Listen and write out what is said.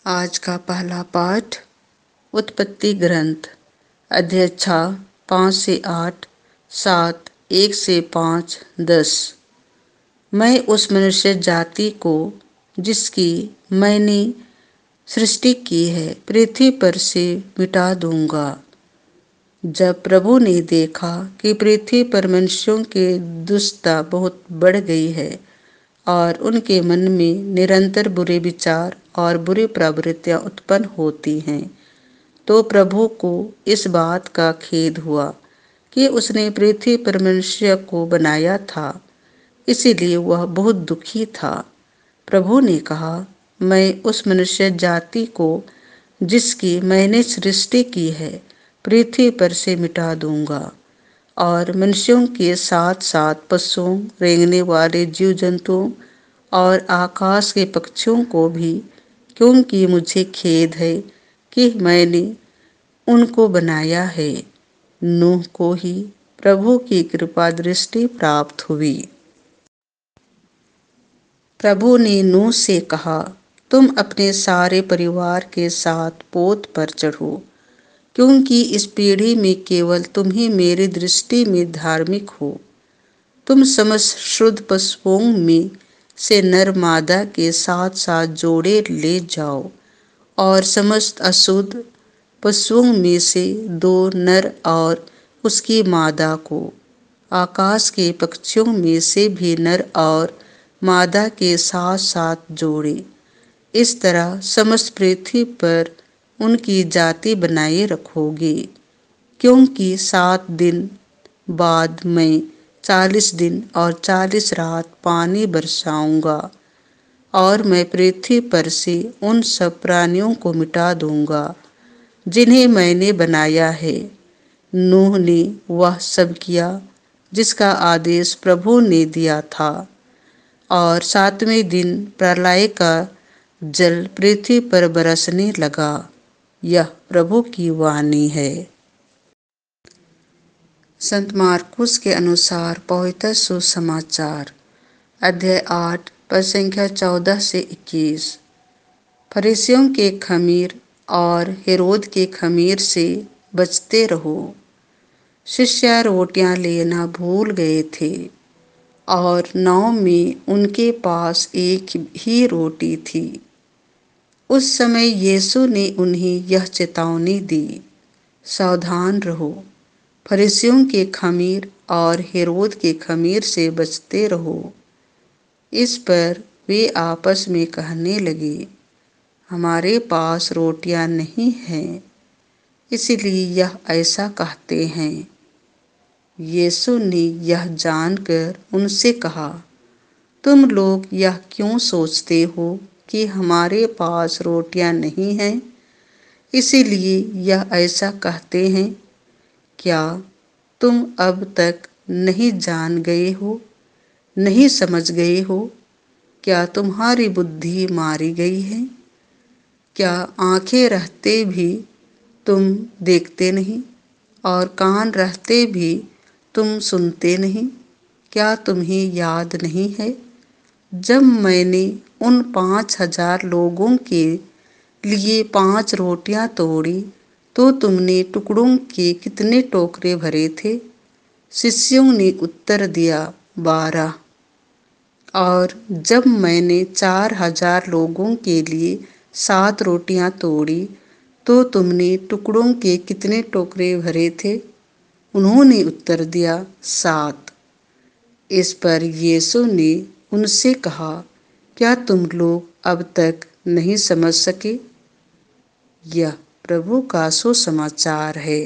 आज का पहला पाठ उत्पत्ति ग्रंथ अध्याय 6 5 से 8 7 1 से 5 10। मैं उस मनुष्य जाति को जिसकी मैंने सृष्टि की है पृथ्वी पर से मिटा दूंगा। जब प्रभु ने देखा कि पृथ्वी पर मनुष्यों की दुष्टता बहुत बढ़ गई है और उनके मन में निरंतर बुरे विचार और बुरी प्रवृत्तियां उत्पन्न होती हैं, तो प्रभु को इस बात का खेद हुआ कि उसने पृथ्वी पर मनुष्य को बनाया था, इसीलिए वह बहुत दुखी था। प्रभु ने कहा, मैं उस मनुष्य जाति को जिसकी मैंने सृष्टि की है पृथ्वी पर से मिटा दूंगा और मनुष्यों के साथ साथ पशुओं, रेंगने वाले जीव जंतुओं और आकाश के पक्षियों को भी, क्योंकि मुझे खेद है कि मैंने उनको बनाया है। नूह को ही प्रभु की कृपा दृष्टि प्राप्त हुई। प्रभु ने नूह से कहा, तुम अपने सारे परिवार के साथ पोत पर चढ़ो, क्योंकि इस पीढ़ी में केवल तुम ही मेरी दृष्टि में धार्मिक हो। तुम समस्त शुद्ध पशुओं में से नर मादा के साथ साथ जोड़े ले जाओ और समस्त अशुद्ध पशुओं में से 2 नर और उसकी मादा को, आकाश के पक्षियों में से भी नर और मादा के साथ साथ जोड़े। इस तरह समस्त पृथ्वी पर उनकी जाति बनाए रखोगे, क्योंकि 7 दिन बाद मैं 40 दिन और 40 रात पानी बरसाऊंगा और मैं पृथ्वी पर से उन सब प्राणियों को मिटा दूंगा जिन्हें मैंने बनाया है। नूह ने वह सब किया जिसका आदेश प्रभु ने दिया था, और 7वें दिन प्रलय का जल पृथ्वी पर बरसने लगा। यह प्रभु की वाणी है। संत मार्कुस के अनुसार पवित्र सुसमाचार अध्याय 8 पद संख्या 14 से 21। फरीसियों के खमीर और हेरोद के खमीर से बचते रहो। शिष्य रोटियां लेना भूल गए थे और नाव में उनके पास एक ही रोटी थी। उस समय यीशु ने उन्हें यह चेतावनी दी, सावधान रहो, फरीसियों के खमीर और हेरोद के खमीर से बचते रहो। इस पर वे आपस में कहने लगे, हमारे पास रोटियां नहीं हैं, इसलिए यह ऐसा कहते हैं। यीशु ने यह जानकर उनसे कहा, तुम लोग यह क्यों सोचते हो कि हमारे पास रोटियां नहीं हैं, इसीलिए यह ऐसा कहते हैं। क्या तुम अब तक नहीं जान गए हो, नहीं समझ गए हो? क्या तुम्हारी बुद्धि मारी गई है? क्या आंखें रहते भी तुम देखते नहीं और कान रहते भी तुम सुनते नहीं? क्या तुम्हें याद नहीं है जब मैंने उन 5,000 लोगों के लिए 5 रोटियां तोड़ी, तो तुमने टुकड़ों के कितने टोकरे भरे थे? शिष्यों ने उत्तर दिया, 12। और जब मैंने 4,000 लोगों के लिए 7 रोटियां तोड़ी, तो तुमने टुकड़ों के कितने टोकरे भरे थे? उन्होंने उत्तर दिया, 7। इस पर यीशु ने उनसे कहा, क्या तुम लोग अब तक नहीं समझ सके? यह प्रभु का सुसमाचार है।